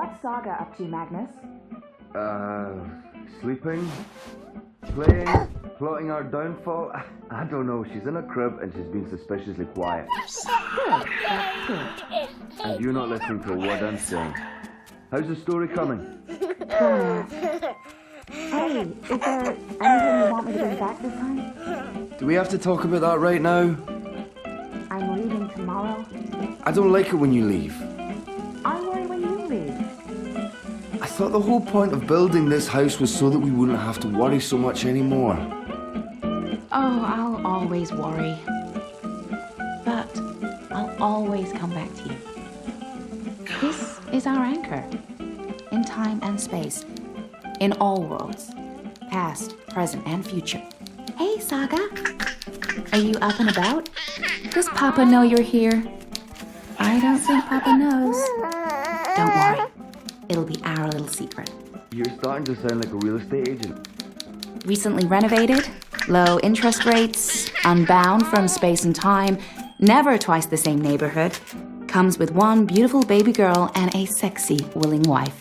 What's Saga up to, Magnus? Sleeping, playing, plotting our downfall. I don't know, she's in a crib and she's been suspiciously quiet. Good, that's good. And you're not listening to a word I'm saying. How's the story coming? Hey, is there anything you want me to bring back this time? Do we have to talk about that right now? I'm leaving tomorrow. I don't like it when you leave. I worry when you leave. I thought the whole point of building this house was so that we wouldn't have to worry so much anymore. Oh, I'll always worry. But I'll always come back to you. This is our anchor. In time and space. In all worlds. Past, present, and future. Hey, Saga. Are you up and about? Does Papa know you're here? I don't think Papa knows. Don't worry. It'll be our little secret. You're starting to sound like a real estate agent. Recently renovated, low interest rates, unbound from space and time, never twice the same neighborhood, comes with one beautiful baby girl and a sexy, willing wife.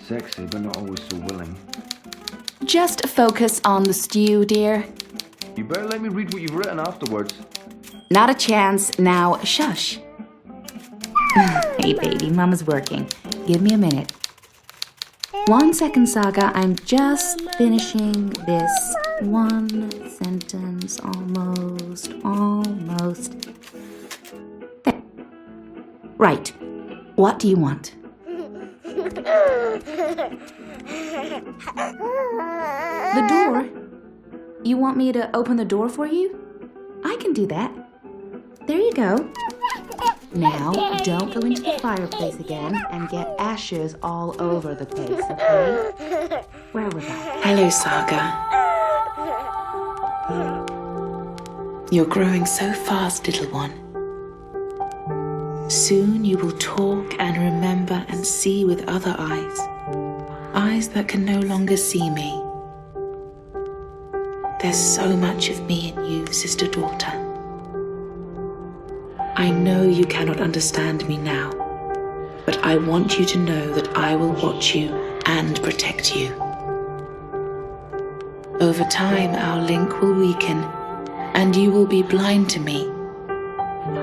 Sexy, but not always so willing. Just focus on the stew, dear. You better let me read what you've written afterwards. Not a chance. Now, shush. Hey, baby, Mama's working. Give me a minute. 1 second, Saga. I'm just finishing this one sentence. Almost. There. Right. What do you want? The door? You want me to open the door for you? I can do that. There you go. Now, don't go into the fireplace again and get ashes all over the place, okay? Where was I? Hello, Saga. You're growing so fast, little one. Soon you will talk and remember and see with other eyes. Eyes that can no longer see me. There's so much of me in you, sister-daughter. I know you cannot understand me now, but I want you to know that I will watch you and protect you. Over time, our link will weaken, and you will be blind to me,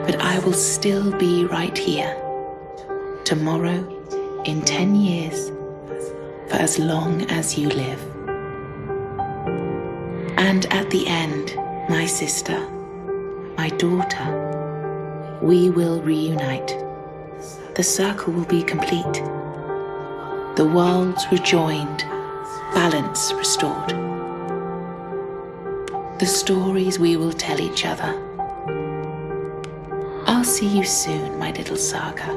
but I will still be right here. Tomorrow, in 10 years, for as long as you live. And at the end, my sister, my daughter, we will reunite. The circle will be complete. The worlds rejoined, balance restored. The stories we will tell each other. I'll see you soon, my little Saga.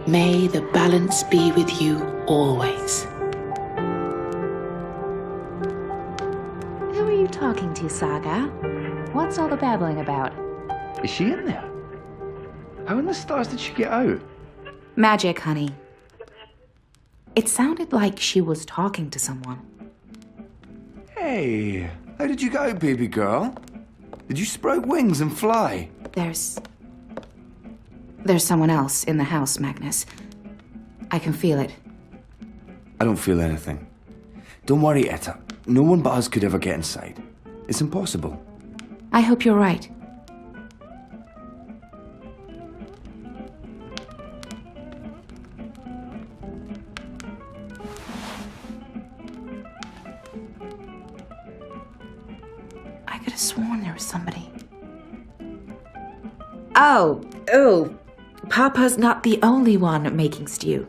May the balance be with you always. Who are you talking to, Saga? What's all the babbling about? Is she in there? How in the stars did she get out? Magic, honey. It sounded like she was talking to someone. Hey, how did you get out, baby girl? Did you sprout wings and fly? There's someone else in the house, Magnus. I can feel it. I don't feel anything. Don't worry, Etta. No one but us could ever get inside. It's impossible. I hope you're right. I could have sworn there was somebody. Oh, Papa's not the only one making stew.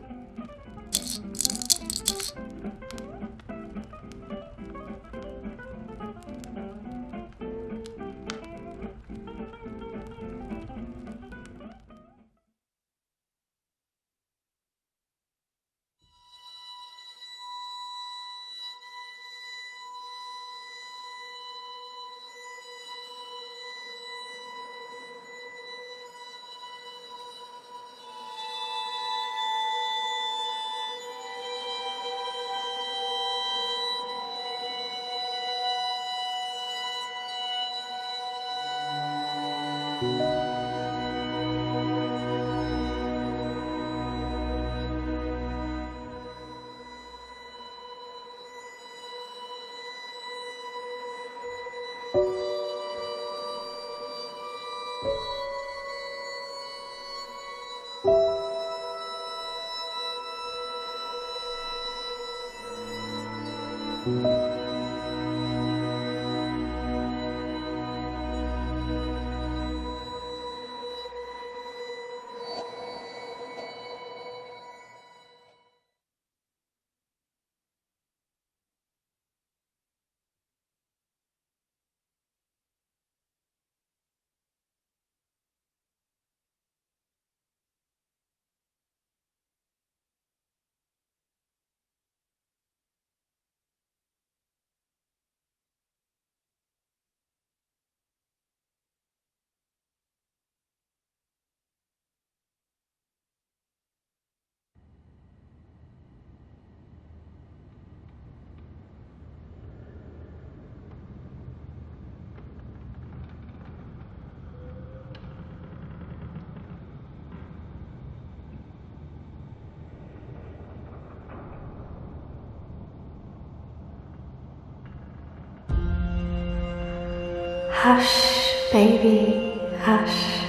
Hush, baby, hush.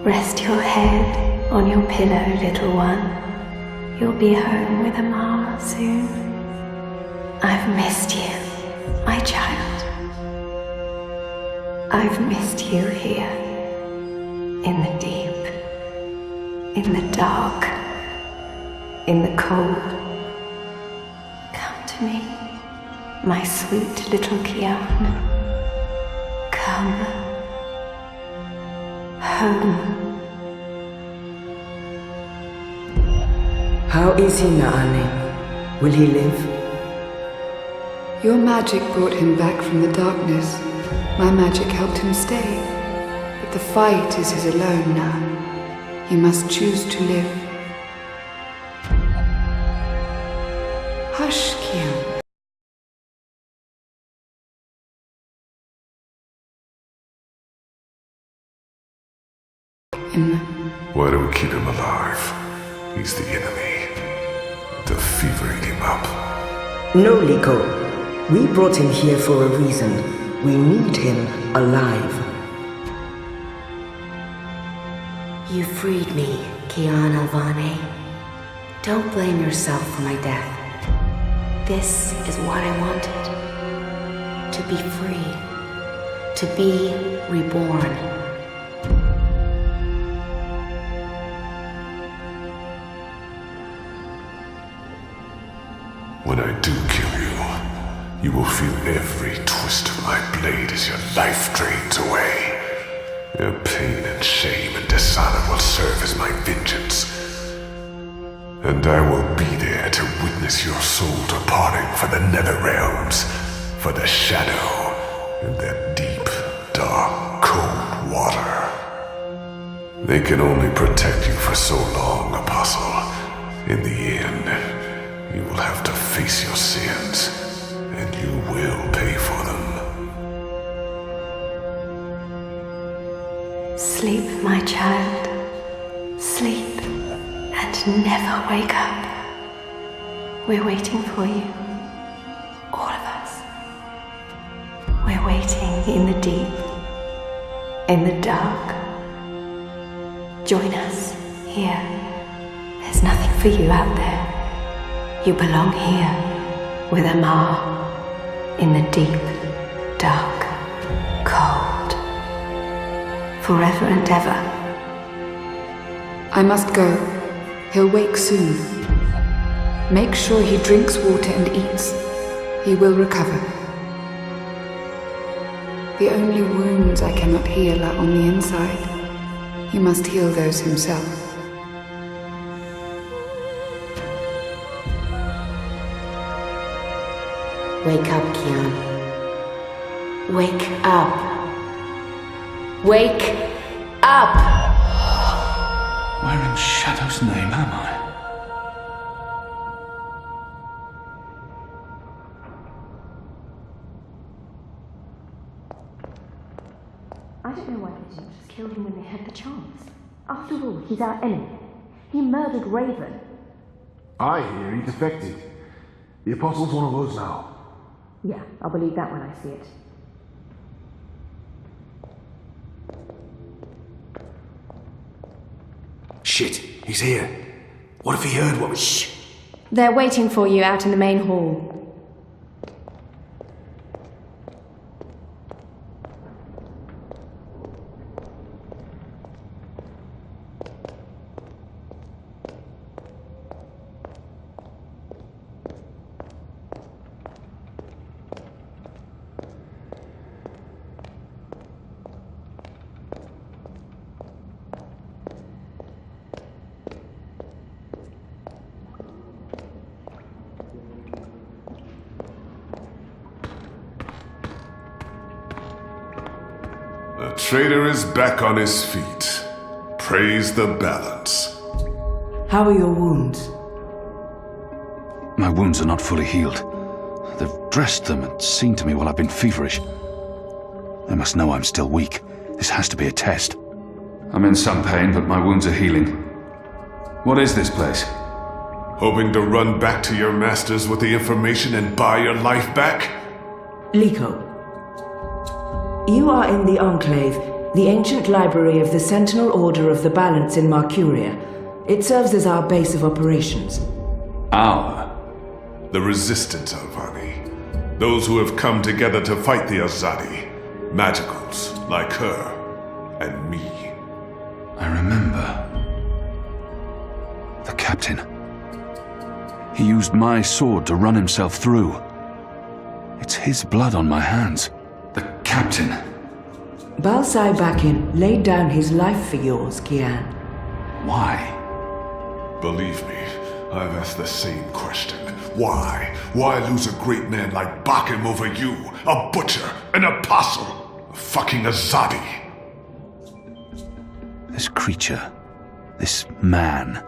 Rest your head on your pillow, little one. You'll be home with Amara soon. I've missed you, my child. I've missed you here, in the deep, in the dark, in the cold. Come to me, my sweet little Kian. Come home. How is he, Naani? Will he live? Your magic brought him back from the darkness. My magic helped him stay. But the fight is his alone now. He must choose to live. Hush, Kian. Why do we keep him alive? He's the enemy. The fever ate him up. No, Liko. We brought him here for a reason. We need him alive. You freed me, Kian Alvane. Don't blame yourself for my death. This is what I wanted. To be free. To be reborn. When I do kill you, you will feel every twist of my blade as your life drains away. Your pain and shame and dishonor will serve as my vengeance. And I will be there to witness your soul departing for the nether realms, for the shadow, and that deep, dark, cold water. They can only protect you for so long, Apostle. In the end, you will have to face your sins, and you will pay for them. Sleep, my child. Sleep and never wake up. We're waiting for you. All of us. We're waiting in the deep, in the dark. Join us here. There's nothing for you out there. You belong here with Amar in the deep, dark, cold. Forever and ever. I must go. He'll wake soon. Make sure he drinks water and eats. He will recover. The only wounds I cannot heal are on the inside. He must heal those himself. Wake up, Kian. Wake up. Wake up! Where in Shadow's name am I? I don't know why they didn't just kill him when they had the chance. After all, he's our enemy. He murdered Raven. I hear he defected. The Apostle's one of us now. Yeah, I'll believe that when I see it. Shit, he's here. What if he heard what we... Shh! They're waiting for you out in the main hall. The traitor is back on his feet. Praise the balance. How are your wounds? My wounds are not fully healed. They've dressed them and seen to me while I've been feverish. They must know I'm still weak. This has to be a test. I'm in some pain, but my wounds are healing. What is this place? Hoping to run back to your masters with the information and buy your life back? Liko, You are in the Enclave, the ancient library of the Sentinel Order of the Balance in Marcuria. It serves as our base of operations. Our? The Resistance, Alvani. Those who have come together to fight the Azadi. Magicals, like her, and me. I remember. The captain. He used my sword to run himself through. It's his blood on my hands. The captain. Balsai Bakin laid down his life for yours, Kian. Why? Believe me, I've asked the same question. Why? Why lose a great man like Bakim over you? A butcher, an apostle, a fucking Azadi. This creature, this man.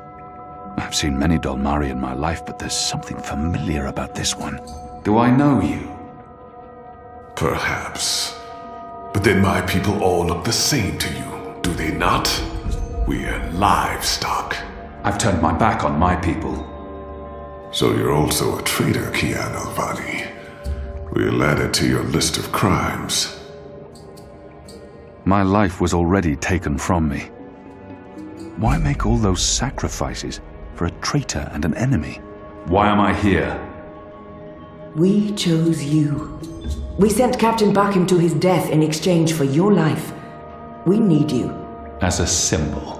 I've seen many Dolmari in my life, but there's something familiar about this one. Do I know you? Perhaps. But then my people all look the same to you, do they not? We're livestock. I've turned my back on my people. So you're also a traitor, Kian Alvani. We'll add it to your list of crimes. My life was already taken from me. Why make all those sacrifices for a traitor and an enemy? Why am I here? We chose you. We sent Captain Bakim to his death in exchange for your life. We need you. As a symbol.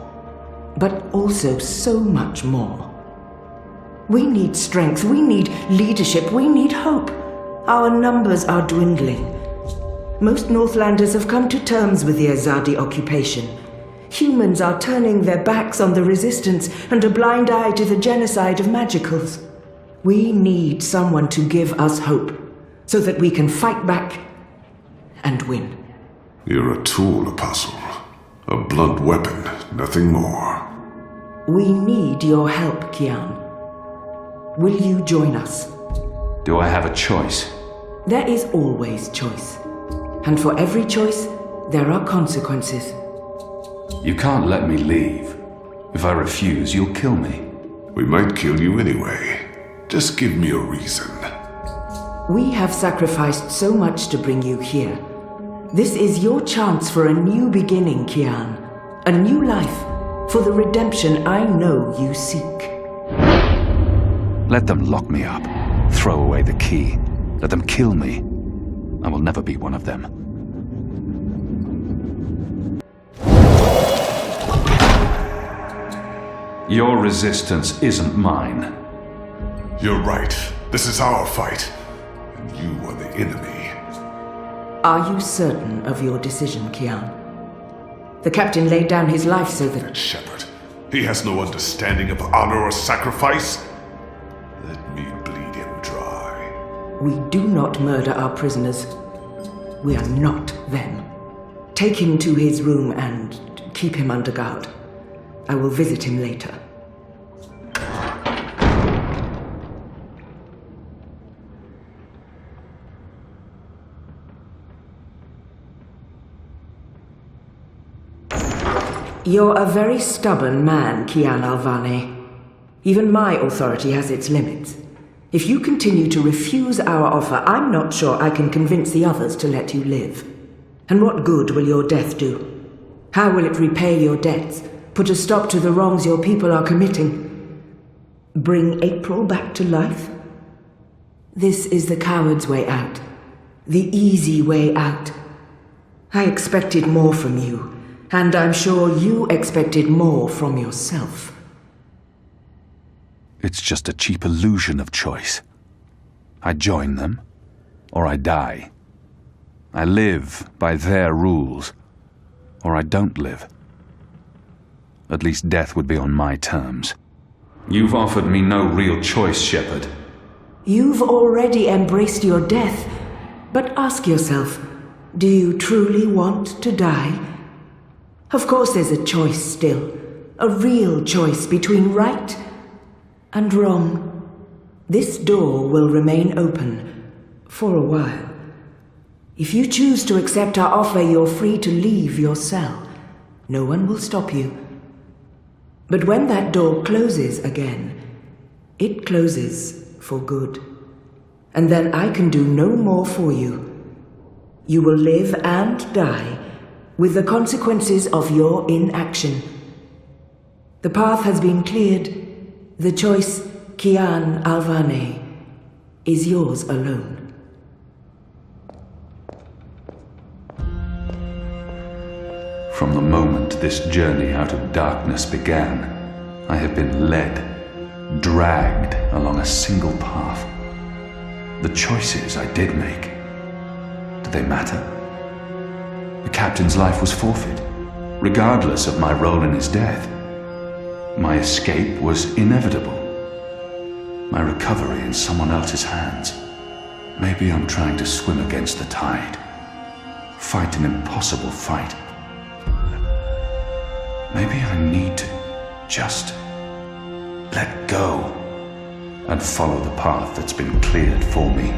But also so much more. We need strength, we need leadership, we need hope. Our numbers are dwindling. Most Northlanders have come to terms with the Azadi occupation. Humans are turning their backs on the resistance and a blind eye to the genocide of magicals. We need someone to give us hope, so that we can fight back and win. You're a tool, Apostle. A blunt weapon, nothing more. We need your help, Kian. Will you join us? Do I have a choice? There is always choice. And for every choice, there are consequences. You can't let me leave. If I refuse, you'll kill me. We might kill you anyway. Just give me a reason. We have sacrificed so much to bring you here. This is your chance for a new beginning, Kian. A new life, for the redemption I know you seek. Let them lock me up. Throw away the key. Let them kill me. I will never be one of them. Your resistance isn't mine. You're right. This is our fight. And you are the enemy. Are you certain of your decision, Kian? The captain laid down his life so that... That shepherd. He has no understanding of honor or sacrifice. Let me bleed him dry. We do not murder our prisoners. We are not them. Take him to his room and keep him under guard. I will visit him later. You're a very stubborn man, Kian Alvani. Even my authority has its limits. If you continue to refuse our offer, I'm not sure I can convince the others to let you live. And what good will your death do? How will it repay your debts? Put a stop to the wrongs your people are committing? Bring April back to life? This is the coward's way out. The easy way out. I expected more from you. And I'm sure you expected more from yourself. It's just a cheap illusion of choice. I join them, or I die. I live by their rules, or I don't live. At least death would be on my terms. You've offered me no real choice, Shepherd. You've already embraced your death, but ask yourself, do you truly want to die? Of course there's a choice still, a real choice between right and wrong. This door will remain open for a while. If you choose to accept our offer, you're free to leave your cell. No one will stop you. But when that door closes again, it closes for good. And then I can do no more for you. You will live and die with the consequences of your inaction. The path has been cleared. The choice, Kian Alvane, is yours alone. From the moment this journey out of darkness began, I have been led, dragged along a single path. The choices I did make, did they matter? The captain's life was forfeit, regardless of my role in his death. My escape was inevitable. My recovery in someone else's hands. Maybe I'm trying to swim against the tide, fight an impossible fight. Maybe I need to just let go and follow the path that's been cleared for me.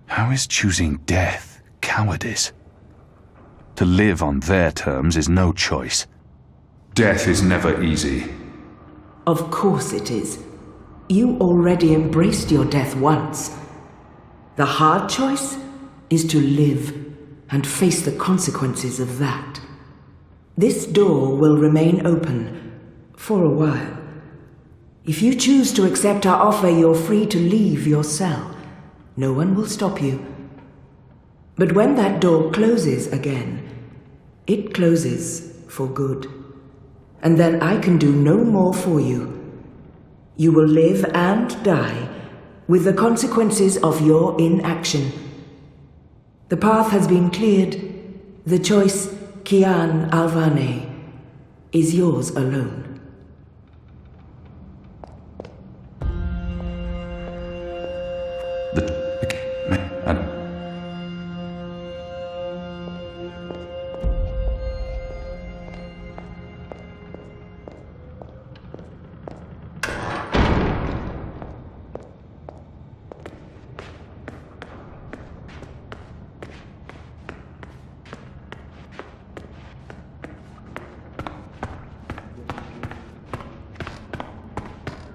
How is choosing death cowardice? To live on their terms is no choice. Death is never easy. Of course it is. You already embraced your death once. The hard choice is to live and face the consequences of that. This door will remain open for a while. If you choose to accept our offer, you're free to leave your cell. No one will stop you. But when that door closes again, it closes for good. And then I can do no more for you. You will live and die with the consequences of your inaction. The path has been cleared. The choice, Kian Alvane, is yours alone.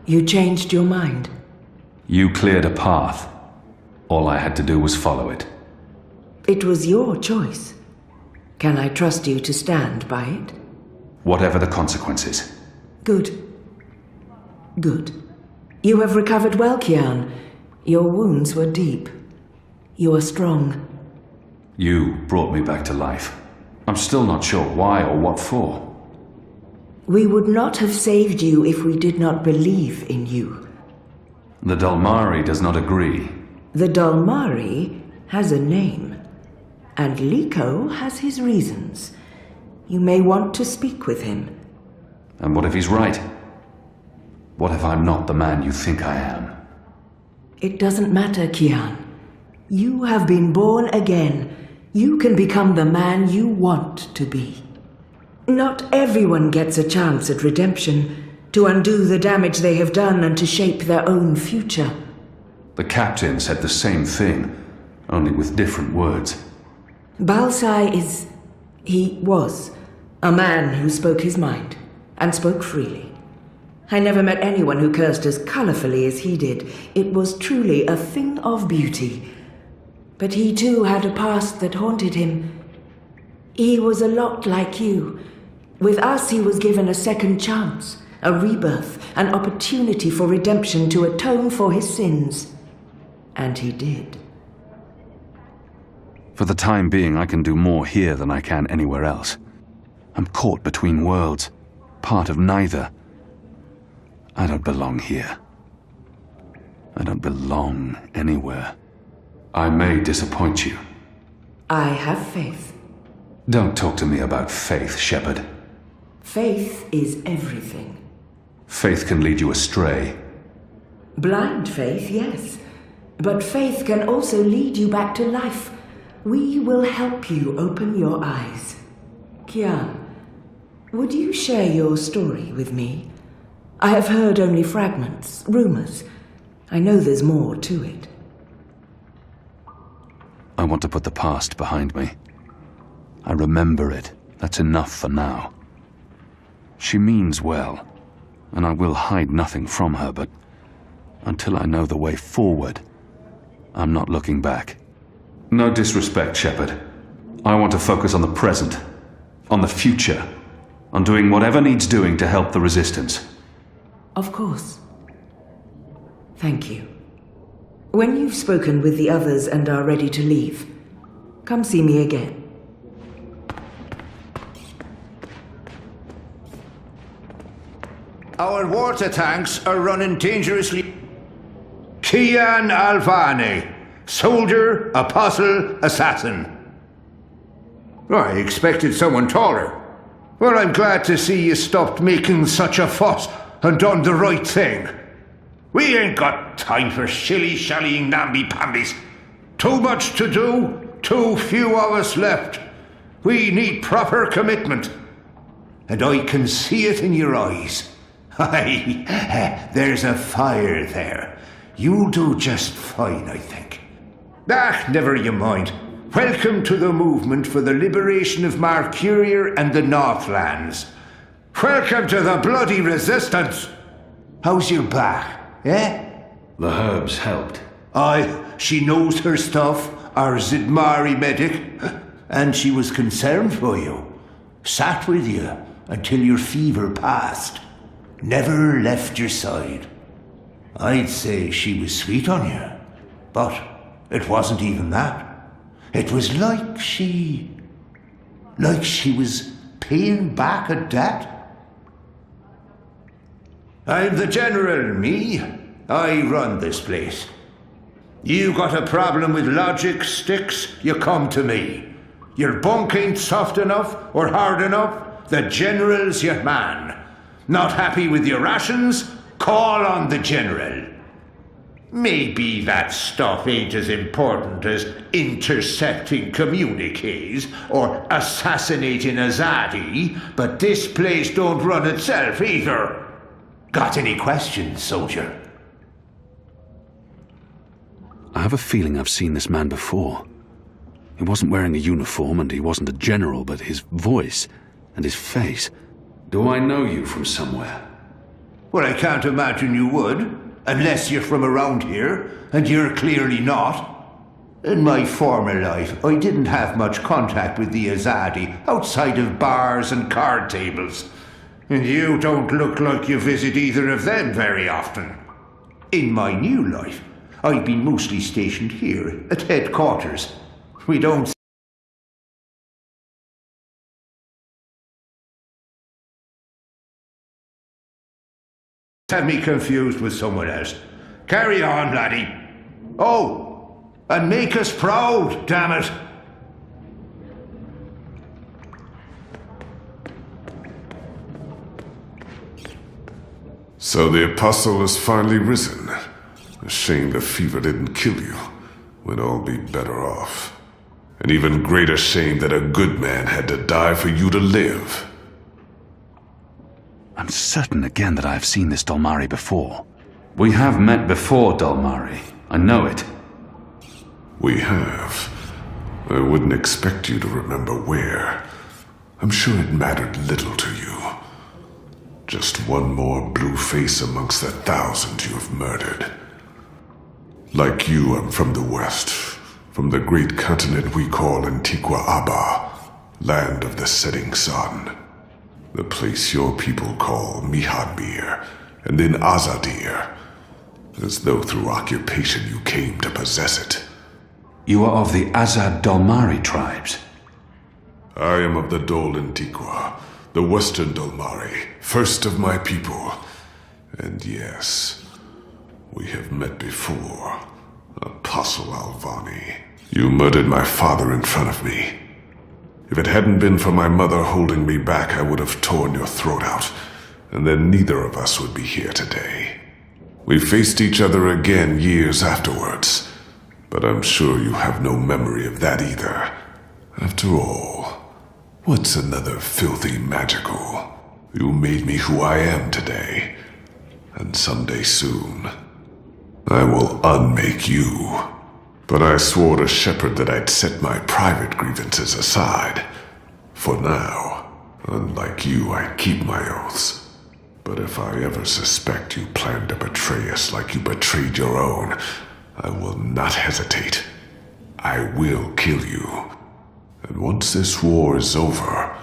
You changed your mind? You cleared a path. All I had to do was follow it. It was your choice. Can I trust you to stand by it? Whatever the consequences. Good. Good. You have recovered well, Kian. Your wounds were deep. You are strong. You brought me back to life. I'm still not sure why or what for. We would not have saved you if we did not believe in you. The Dalmari does not agree. The Dalmari has a name. And Liko has his reasons. You may want to speak with him. And what if he's right? What if I'm not the man you think I am? It doesn't matter, Kian. You have been born again. You can become the man you want to be. Not everyone gets a chance at redemption, to undo the damage they have done and to shape their own future. The captain said the same thing, only with different words. Balsai he was, a man who spoke his mind, and spoke freely. I never met anyone who cursed as colorfully as he did. It was truly a thing of beauty. But he too had a past that haunted him. He was a lot like you. With us he was given a second chance, a rebirth, an opportunity for redemption to atone for his sins. And he did. For the time being, I can do more here than I can anywhere else. I'm caught between worlds, part of neither. I don't belong here. I don't belong anywhere. I may disappoint you. I have faith. Don't talk to me about faith, Shepard. Faith is everything. Faith can lead you astray. Blind faith, yes. But faith can also lead you back to life. We will help you open your eyes. Kian, would you share your story with me? I have heard only fragments, rumors. I know there's more to it. I want to put the past behind me. I remember it. That's enough for now. She means well, and I will hide nothing from her, but until I know the way forward, I'm not looking back. No disrespect, Shepard. I want to focus on the present, on the future, on doing whatever needs doing to help the Resistance. Of course. Thank you. When you've spoken with the others and are ready to leave, come see me again. Our water tanks are running dangerously. Kian Alvani, soldier, apostle, assassin. I expected someone taller. Well, I'm glad to see you stopped making such a fuss and done the right thing. We ain't got time for shilly-shallying namby-pambies. Too much to do, too few of us left. We need proper commitment. And I can see it in your eyes. Aye, there's a fire there. You'll do just fine, I think. Never you mind. Welcome to the movement for the liberation of Mercuria and the Northlands. Welcome to the bloody Resistance. How's your back, eh? The herbs helped. Aye, she knows her stuff, our Zidmari medic, and she was concerned for you. Sat with you until your fever passed. Never left your side. I'd say she was sweet on you, but it wasn't even that. It was like she was paying back a debt. I'm the general, me. I run this place. You got a problem with logic, Sticks, you come to me. Your bunk ain't soft enough or hard enough, the general's your man. Not happy with your rations? Call on the general. Maybe that stuff ain't as important as intercepting communiques or assassinating Azadi, but this place don't run itself either. Got any questions, soldier? I have a feeling I've seen this man before. He wasn't wearing a uniform and he wasn't a general, but his voice and his face. Do I know you from somewhere? Well, I can't imagine you would, unless you're from around here, and you're clearly not. In my former life, I didn't have much contact with the Azadi outside of bars and card tables. And you don't look like you visit either of them very often. In my new life, I've been mostly stationed here at headquarters. We don't have me confused with someone else. Carry on, laddie. Oh, and make us proud, damn it. So the Apostle has finally risen. A shame the fever didn't kill you. We'd all be better off. An even greater shame that a good man had to die for you to live. I'm certain again that I have seen this Dolmari before. We have met before, Dolmari. I know it. We have. I wouldn't expect you to remember where. I'm sure it mattered little to you. Just one more blue face amongst the thousands you have murdered. Like you, I'm from the West, from the great continent we call Antigua Aba, land of the setting sun. The place your people call Mihadmir, and then Azadir, as though through occupation you came to possess it. You are of the Azad Dolmari tribes. I am of the Dol Antigua, the Western Dolmari, first of my people. And yes, we have met before, Apostle Alvani. You murdered my father in front of me. If it hadn't been for my mother holding me back, I would have torn your throat out, and then neither of us would be here today. We faced each other again years afterwards, but I'm sure you have no memory of that either. After all, what's another filthy magical? You made me who I am today, and someday soon, I will unmake you. But I swore to Shepard that I'd set my private grievances aside. For now, unlike you, I keep my oaths. But if I ever suspect you plan to betray us like you betrayed your own, I will not hesitate. I will kill you. And once this war is over,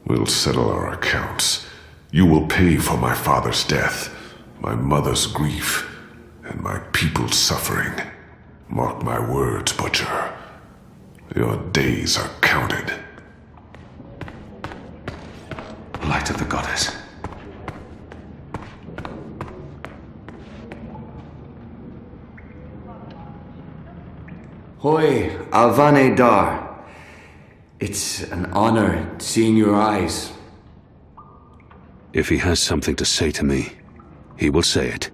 we'll settle our accounts. You will pay for my father's death, my mother's grief, and my people's suffering. Mark my words, Butcher. Your days are counted. Light of the Goddess. Hoi, Alvane Dar. It's an honor seeing your eyes. If he has something to say to me, he will say it.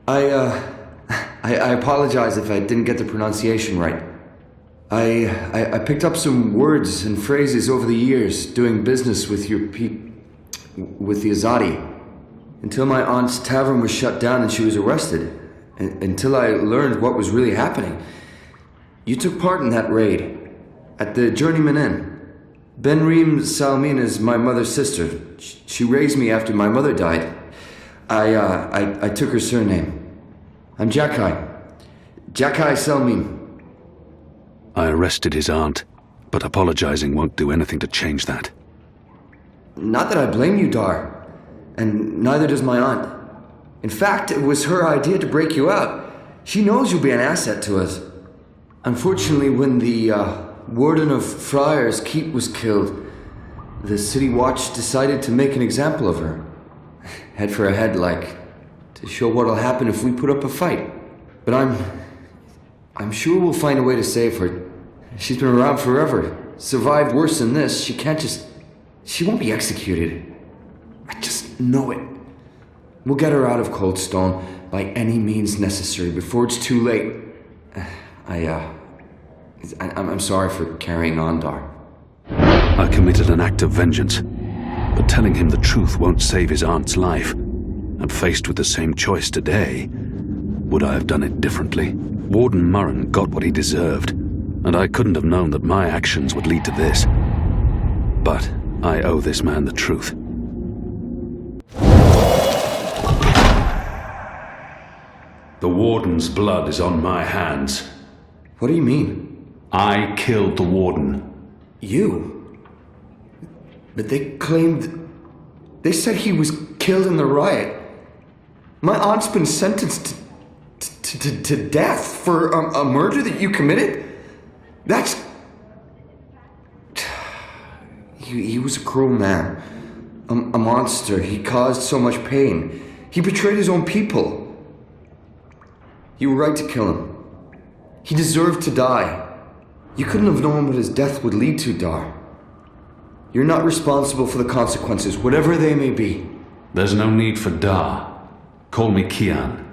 I apologize if I didn't get the pronunciation right. I picked up some words and phrases over the years doing business with with the Azadi. Until my aunt's tavern was shut down and she was arrested. Until I learned what was really happening. You took part in that raid at the Journeyman Inn. Benreem Salmin is my mother's sister. She raised me after my mother died. I took her surname. I'm Jakai. Jakai Selmin. I arrested his aunt, but apologizing won't do anything to change that. Not that I blame you, Dar. And neither does my aunt. In fact, it was her idea to break you out. She knows you'll be an asset to us. Unfortunately, when the warden of Friar's Keep was killed, the City Watch decided to make an example of her. Head for a head, like, to show what'll happen if we put up a fight. But I'm sure we'll find a way to save her. She's been around forever. Survived worse than this. She won't be executed. I just know it. We'll get her out of Coldstone by any means necessary before it's too late. I'm sorry for carrying on, Dar. I committed an act of vengeance, but telling him the truth won't save his aunt's life. And faced with the same choice today, would I have done it differently? Warden Murren got what he deserved, and I couldn't have known that my actions would lead to this. But I owe this man the truth. The Warden's blood is on my hands. What do you mean? I killed the Warden. You? But they claimed... They said he was killed in the riot. My aunt's been sentenced to death for a murder that you committed? That's... He was a cruel man. A monster. He caused so much pain. He betrayed his own people. You were right to kill him. He deserved to die. You couldn't have known what his death would lead to, Dar. You're not responsible for the consequences, whatever they may be. There's no need for Dar. Call me Kian.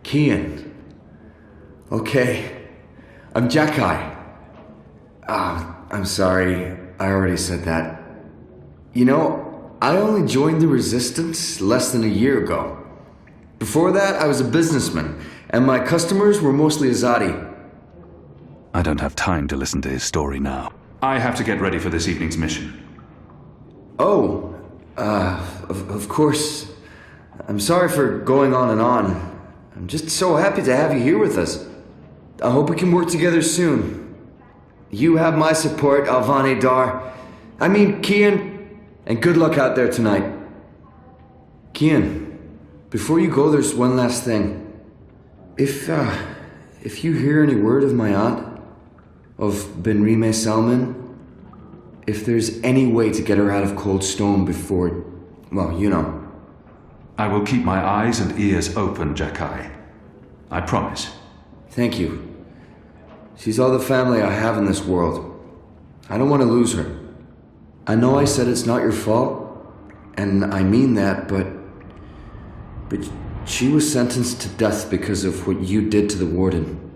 Kian. Okay. I'm Jakai. I'm sorry. I already said that. You know, I only joined the Resistance less than a year ago. Before that, I was a businessman, and my customers were mostly Azadi. I don't have time to listen to his story now. I have to get ready for this evening's mission. Oh, of course. I'm sorry for going on and on. I'm just so happy to have you here with us. I hope we can work together soon. You have my support, Alvane Dar. I mean, Kian, and good luck out there tonight. Kian, before you go, there's one last thing. If you hear any word of my aunt, of Benrime Salman, if there's any way to get her out of Cold Stone before, well, you know. I will keep my eyes and ears open, Jakai. I promise. Thank you. She's all the family I have in this world. I don't want to lose her. I know I said it's not your fault, and I mean that, but she was sentenced to death because of what you did to the warden.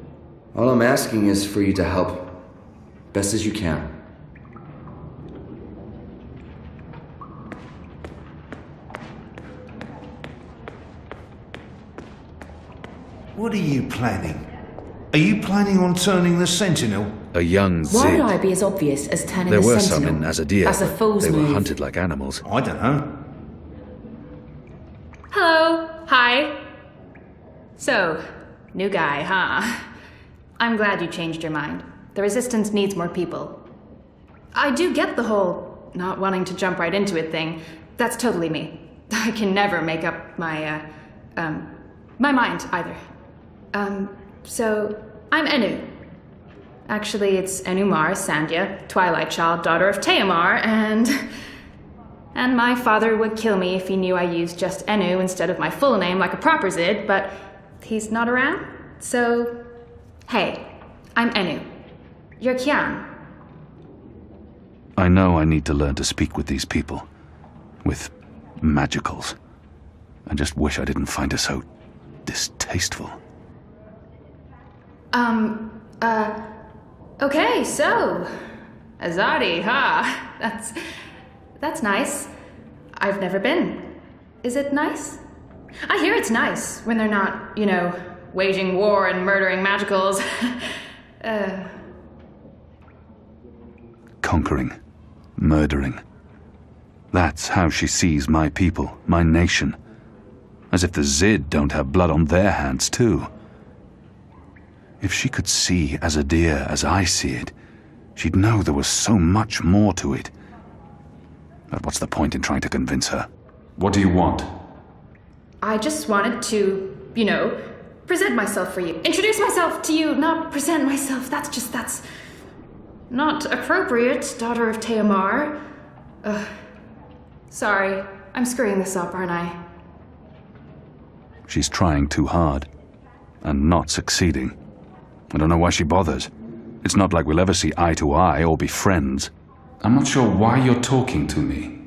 All I'm asking is for you to help, best as you can. What are you planning? Are you planning on turning the Sentinel? A young Zid. Why would I be as obvious as turning There the were Sentinel? some in Azadir. That's a fool's They were move. hunted like animals. I don't know. Hello. Hi. So, new guy, huh? I'm glad you changed your mind. The Resistance needs more people. I do get the whole not wanting to jump right into it thing. That's totally me. I can never make up my mind either. So, I'm Enu. Actually, it's Enumar Sandhya, Twilight Child, daughter of Teomar, and my father would kill me if he knew I used just Enu instead of my full name like a proper Zid, but he's not around. So, hey, I'm Enu. You're Kian. I know I need to learn to speak with these people. With magicals. I just wish I didn't find her so distasteful. Okay, so, Azadi, huh? That's nice. I've never been. Is it nice? I hear it's nice when they're not, you know, waging war and murdering magicals. Conquering. Murdering. That's how she sees my people, my nation. As if the Zid don't have blood on their hands, too. If she could see Azadir as I see it, she'd know there was so much more to it. But what's the point in trying to convince her? What do you want? I just wanted to, you know, present myself for you. Introduce myself to you, not present myself. That's not appropriate, daughter of Teomar. Sorry, I'm screwing this up, aren't I? She's trying too hard. And not succeeding. I don't know why she bothers. It's not like we'll ever see eye to eye or be friends. I'm not sure why you're talking to me.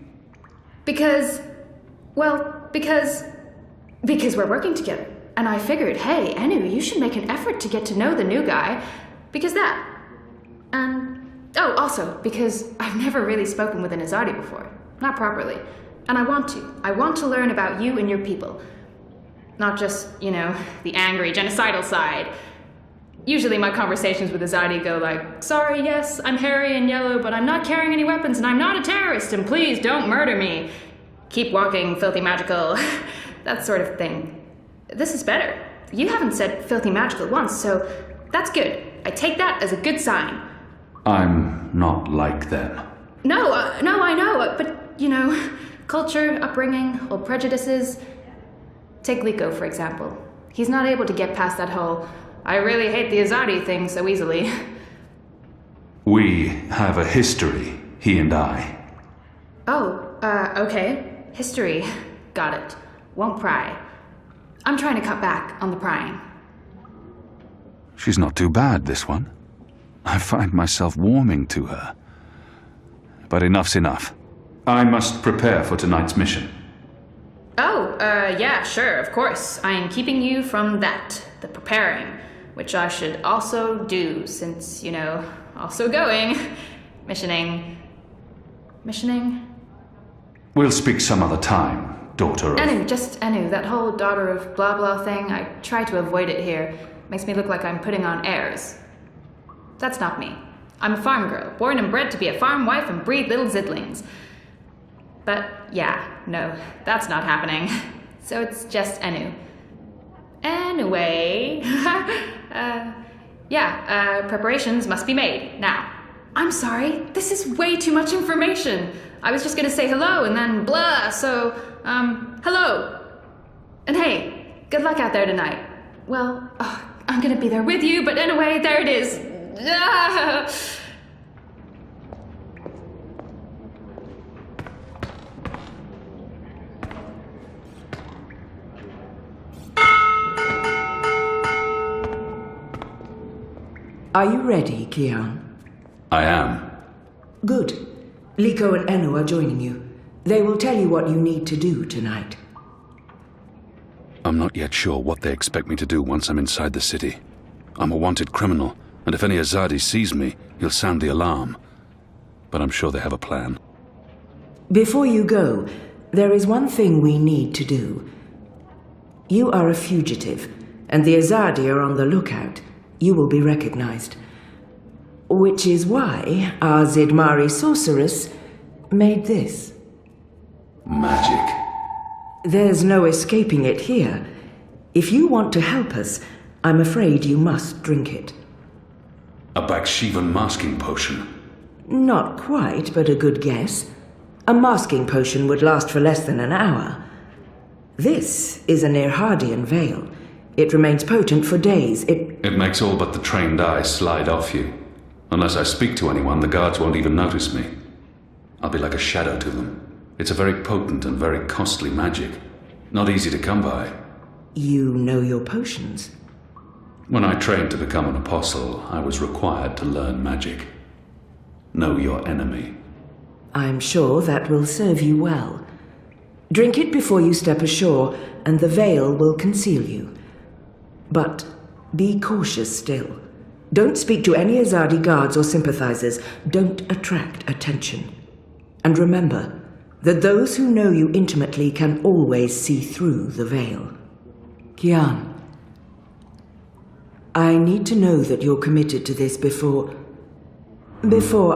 Because we're working together. And I figured, hey, Enu, you should make an effort to get to know the new guy. Because that. And, oh, also, because I've never really spoken with an Azadi before. Not properly. And I want to. I want to learn about you and your people. Not just, you know, the angry, genocidal side. Usually my conversations with Azadi go like, sorry, yes, I'm hairy and yellow, but I'm not carrying any weapons and I'm not a terrorist, and please don't murder me. Keep walking, filthy magical. That sort of thing. This is better. You haven't said filthy magical once, so that's good. I take that as a good sign. I'm not like them. No, I know, but, you know, culture, upbringing, old prejudices. Take Liko, for example. He's not able to get past that whole, I really hate the Azadi thing so easily. We have a history, he and I. Oh, okay. History. Got it. Won't pry. I'm trying to cut back on the prying. She's not too bad, this one. I find myself warming to her. But enough's enough. I must prepare for tonight's mission. Yeah, sure, of course. I am keeping you from that, the preparing, which I should also do since, also going. Missioning. We'll speak some other time, daughter of... Anu, that whole daughter of blah blah thing, I try to avoid it here. Makes me look like I'm putting on airs. That's not me. I'm a farm girl, born and bred to be a farm wife and breed little zidlings. But yeah, no, that's not happening. So it's just Anu. Anyway, preparations must be made now. I'm sorry, this is way too much information. I was just gonna say hello and then blah, so, hello. And hey, good luck out there tonight. Well, I'm gonna be there with you, but anyway, there it is. Are you ready, Kian? I am. Good. Liko and Enu are joining you. They will tell you what you need to do tonight. I'm not yet sure what they expect me to do once I'm inside the city. I'm a wanted criminal, and if any Azadi sees me, he'll sound the alarm. But I'm sure they have a plan. Before you go, there is one thing we need to do. You are a fugitive, and the Azadi are on the lookout. You will be recognized. Which is why our Zidmari sorceress made this. Magic. There's no escaping it here. If you want to help us, I'm afraid you must drink it. A Bakshivan masking potion. Not quite, but a good guess. A masking potion would last for less than an hour. This is an Irhadian veil. It remains potent for days. It makes all but the trained eye slide off you. Unless I speak to anyone, the guards won't even notice me. I'll be like a shadow to them. It's a very potent and very costly magic. Not easy to come by. You know your potions. When I trained to become an apostle, I was required to learn magic. Know your enemy. I'm sure that will serve you well. Drink it before you step ashore, and the veil will conceal you. But be cautious still. Don't speak to any Azadi guards or sympathizers. Don't attract attention. And remember that those who know you intimately can always see through the veil. Kian, I need to know that you're committed to this before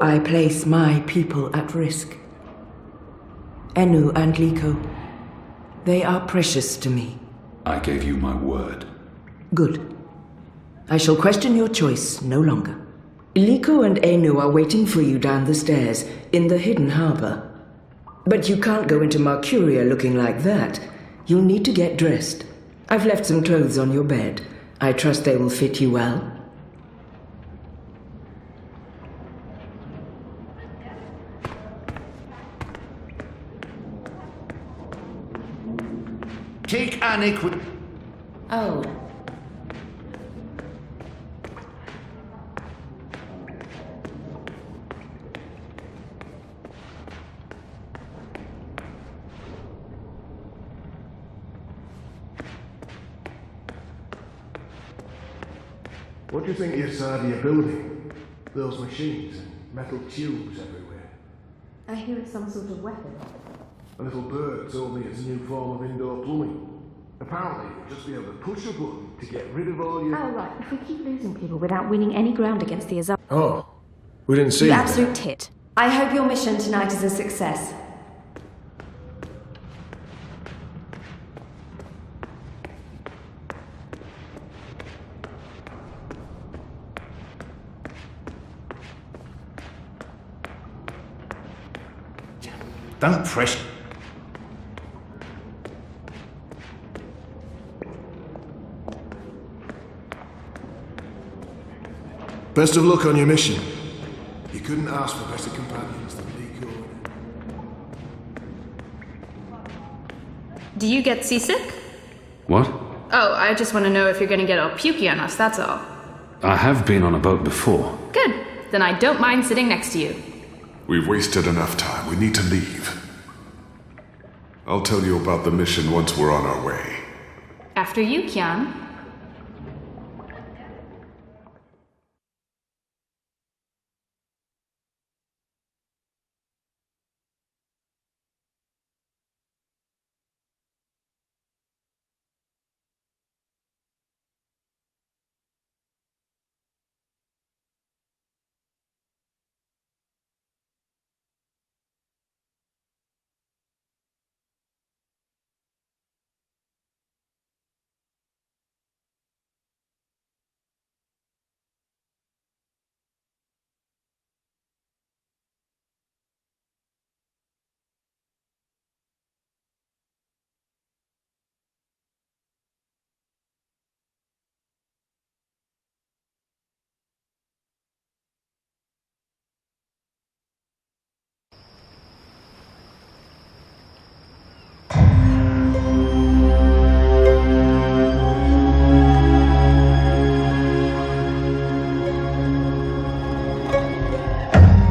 I place my people at risk. Enu and Liko, they are precious to me. I gave you my word. Good. I shall question your choice no longer. Liko and Enu are waiting for you down the stairs in the hidden harbor. But you can't go into Mercuria looking like that. You'll need to get dressed. I've left some clothes on your bed. I trust they will fit you well. Take Anik with... Oh. What do you think the Asadi are building? Those machines and metal tubes everywhere. I hear it's some sort of weapon. A little bird told me it's a new form of indoor plumbing. Apparently, you'll just be able to push a button to get rid of all your... Oh, right. If we keep losing people without winning any ground against the Azar... Oh, we didn't see you that. absolute tit. I hope your mission tonight is a success. Don't press... Best of luck on your mission. You couldn't ask for better companions than Liko. Do you get seasick? What? Oh, I just want to know if you're going to get all pukey on us, that's all. I have been on a boat before. Good. Then I don't mind sitting next to you. We've wasted enough time. We need to leave. I'll tell you about the mission once we're on our way. After you, Kian.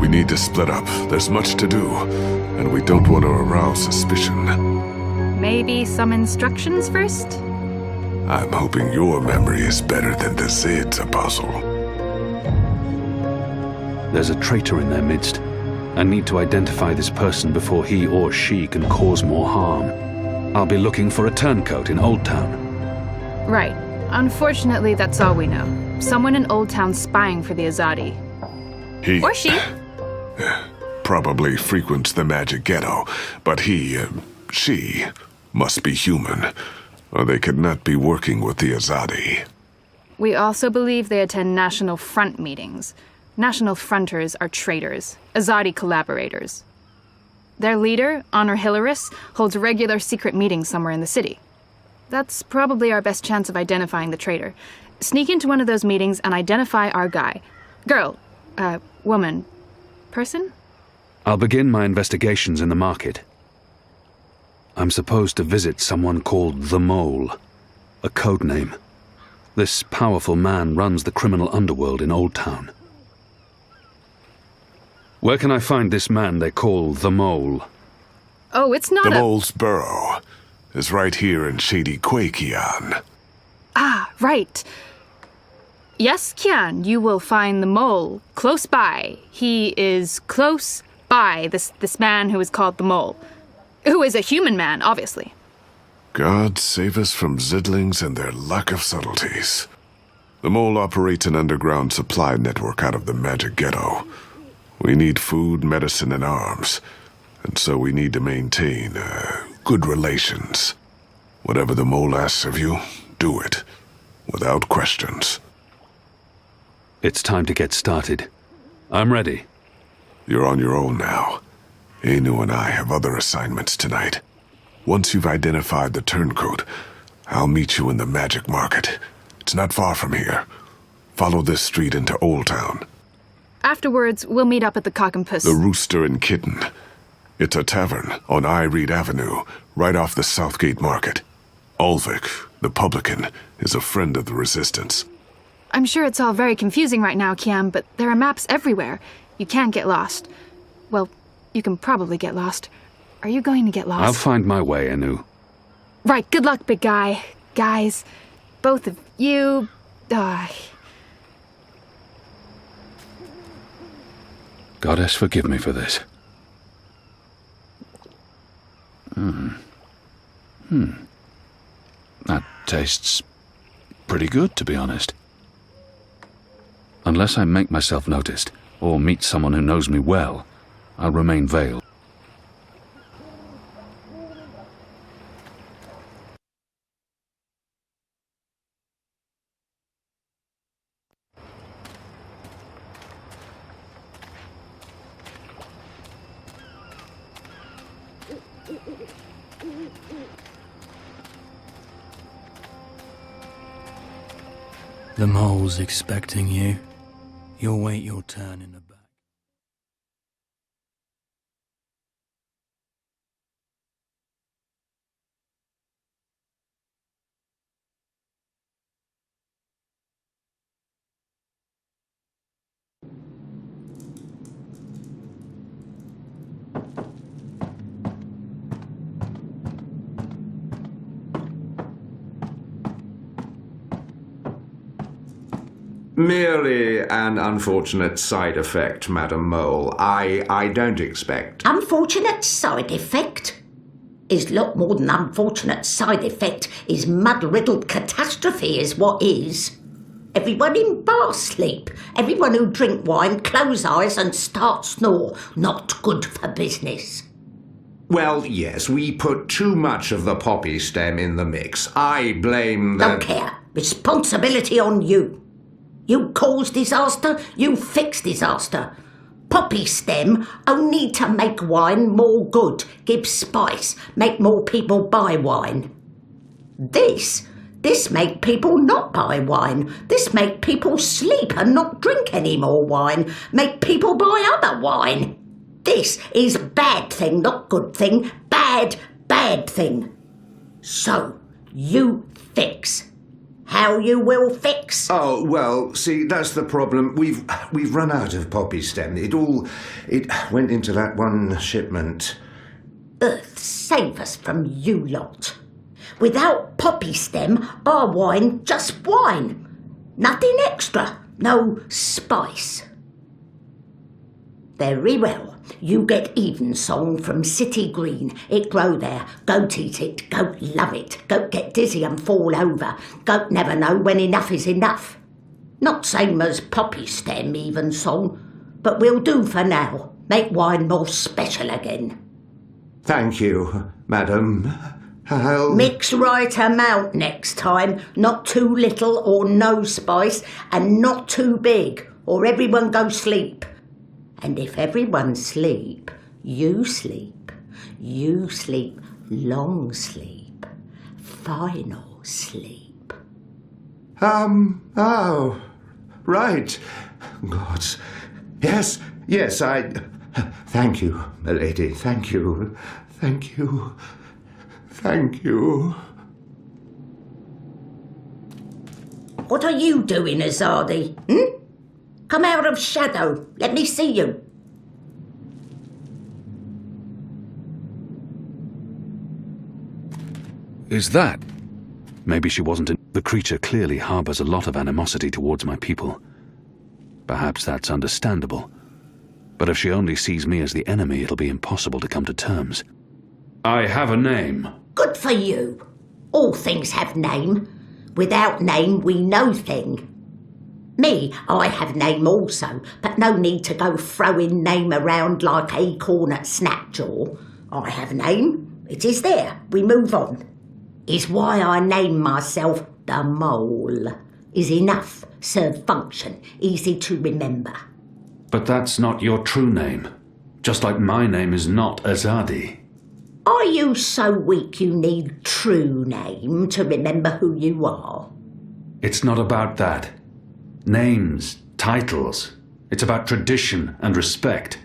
We need to split up. There's much to do, and we don't want to arouse suspicion. Maybe some instructions first? I'm hoping your memory is better than the Zid's, Apostle. There's a traitor in their midst. I need to identify this person before he or she can cause more harm. I'll be looking for a turncoat in Old Town. Right. Unfortunately, that's all we know. Someone in Old Town spying for the Azadi. He... Or she. Probably frequents the magic ghetto, but she, must be human, or they could not be working with the Azadi. We also believe they attend National Front meetings. National Fronters are traitors, Azadi collaborators. Their leader, Honor Hilaris, holds regular secret meetings somewhere in the city. That's probably our best chance of identifying the traitor. Sneak into one of those meetings and identify our guy. Girl, woman, person? I'll begin my investigations in the market. I'm supposed to visit someone called the Mole, a code name. This powerful man runs the criminal underworld in Old Town. Where can I find this man they call the Mole? Oh, it's not The Mole's burrow is right here in Shady Quay, Kian. Ah, right. Yes, Kian, you will find the Mole close by. He is close by, this man who is called the Mole. Who is a human man, obviously. God save us from Zidlings and their lack of subtleties. The Mole operates an underground supply network out of the magic ghetto. We need food, medicine, and arms, and so we need to maintain good relations. Whatever the Mole asks of you, do it, without questions. It's time to get started. I'm ready. You're on your own now. Anu and I have other assignments tonight. Once you've identified the turncoat, I'll meet you in the magic market. It's not far from here. Follow this street into Old Town. Afterwards, we'll meet up at the Cock and Puss. The Rooster and Kitten. It's a tavern on I Reed Avenue, right off the Southgate Market. Ulvik, the publican, is a friend of the Resistance. I'm sure it's all very confusing right now, Kiam, but there are maps everywhere. You can't get lost. Well, you can probably get lost. Are you going to get lost? I'll find my way, Anu. Right, good luck, big guy. Guys, both of you... Goddess, forgive me for this. That tastes pretty good, to be honest. Unless I make myself noticed, or meet someone who knows me well, I'll remain veiled. The Mole's expecting you. You'll wait your turn in the back. Merely an unfortunate side effect, Madam Mole. I don't expect... Unfortunate side effect? Is lot more than unfortunate side effect. Is mud-riddled catastrophe is what is. Everyone in bar sleep. Everyone who drink wine close eyes and start snore. Not good for business. Well, yes, we put too much of the poppy stem in the mix. I blame the... Don't care. Responsibility on you. You cause disaster, you fix disaster. Poppy stem only to make wine more good, give spice, make more people buy wine. This make people not buy wine. This make people sleep and not drink any more wine. Make people buy other wine. This is bad thing, not good thing. Bad thing. So, you fix. How you will fix? Oh, well, see, that's the problem. We've run out of poppy stem. It went into that one shipment. Earth save us from you lot. Without poppy stem, our wine just wine. Nothing extra. No spice. Very well. You get Evensong from City Green. It grow there. Goat eat it. Goat love it. Goat get dizzy and fall over. Goat never know when enough is enough. Not same as poppy stem Evensong, but will do for now. Make wine more special again. Thank you, madam. I'll... Mix right amount next time. Not too little or no spice, and not too big, or everyone go sleep. And if everyone sleep, you sleep. You sleep long sleep. Final sleep. Oh, right. Gods. Yes, thank you, milady, thank you. Thank you. Thank you. What are you doing, Azadi? Come out of shadow. Let me see you. Is that? Maybe she wasn't in... The creature clearly harbours a lot of animosity towards my people. Perhaps that's understandable. But if she only sees me as the enemy, it'll be impossible to come to terms. I have a name. Good for you. All things have name. Without name, we no thing. Me, I have name also, but no need to go throwing name around like acorn at Snapjaw. I have name. It is there. We move on. Is why I name myself the Mole. Is enough, serve function, easy to remember. But that's not your true name. Just like my name is not Azadi. Are you so weak you need true name to remember who you are? It's not about that. Names, titles. It's about tradition and respect.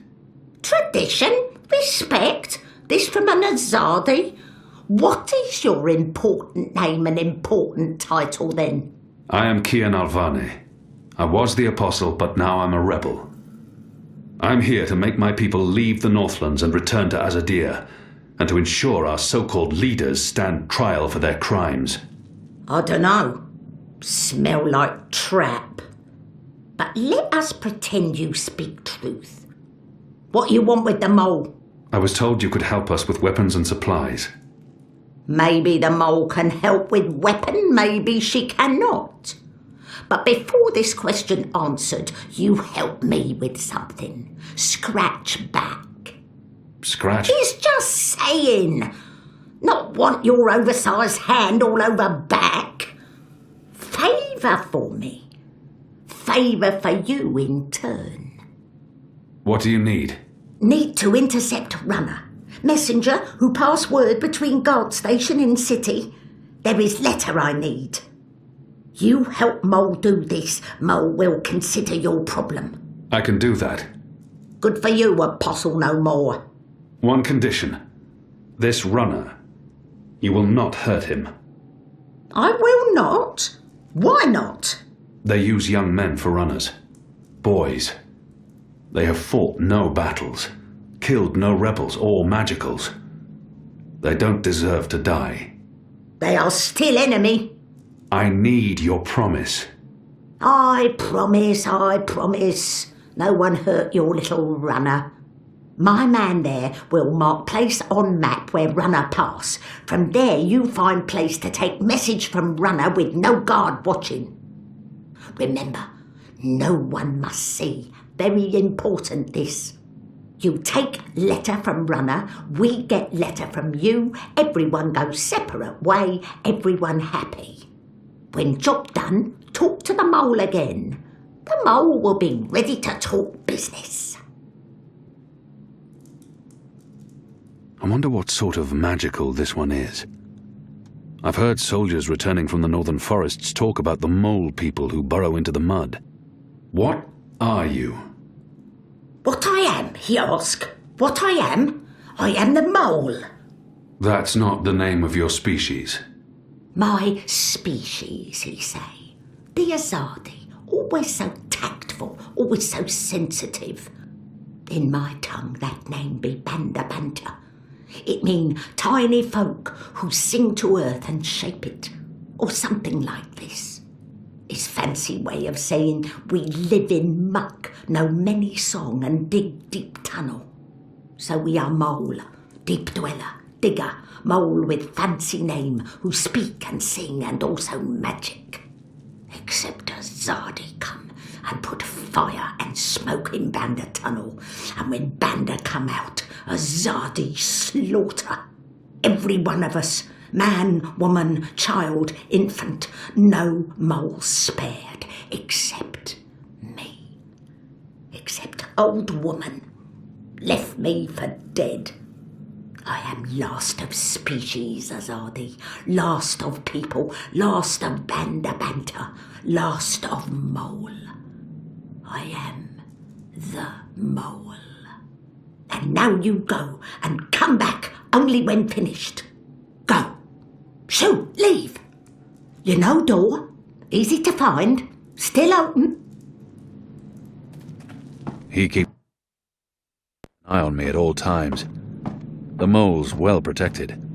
Tradition? Respect? This from an Azadi? What is your important name and important title then? I am Kian Alvane. I was the apostle, but now I'm a rebel. I'm here to make my people leave the Northlands and return to Azadir, and to ensure our so-called leaders stand trial for their crimes. I dunno. Smell like trap. But let us pretend you speak truth. What you want with the Mole? I was told you could help us with weapons and supplies. Maybe the Mole can help with weapon, maybe she cannot. But before this question answered, you help me with something. Scratch back. Scratch? He's just saying. Not want your oversized hand all over back. Favour for me. Favour for you in turn. What do you need? Need to intercept runner. Messenger who pass word between guard station and city. There is letter I need. You help Mole do this, Mole will consider your problem. I can do that. Good for you, apostle no more. One condition. This runner. You will not hurt him. I will not? Why not? They use young men for runners. Boys. They have fought no battles, killed no rebels or magicals. They don't deserve to die. They are still enemy. I need your promise. I promise. No one hurt your little runner. My man there will mark place on map where runner pass. From there you find place to take message from runner with no guard watching. Remember, no one must see. Very important this. You take letter from runner, we get letter from you, everyone goes separate way, everyone happy. When job done, talk to the mole again. The mole will be ready to talk business. I wonder what sort of magical this one is. I've heard soldiers returning from the northern forests talk about the mole people who burrow into the mud. What are you? What I am, he asked. What I am? I am the mole. That's not the name of your species. My species, he say. The Azadi, always so tactful, always so sensitive. In my tongue that name be Banda Banta. It mean tiny folk who sing to earth and shape it, or something like this. His fancy way of saying we live in muck, know many song and dig deep tunnel. So we are mole, deep dweller, digger, mole with fancy name, who speak and sing and also magic. Except a Zadi come and put fire and smoke in Banda tunnel, and when Banda come out, a Zadi slaughter. Every one of us, man, woman, child, infant, no mole spared, except me. Except old woman, left me for dead. I am last of species, Azadi, last of people, last of Banda Banta, last of mole. I am the mole. And now you go and come back only when finished. Go. Shoo, leave. You know door, easy to find, still open. He keeps an eye on me at all times. The mole's well protected.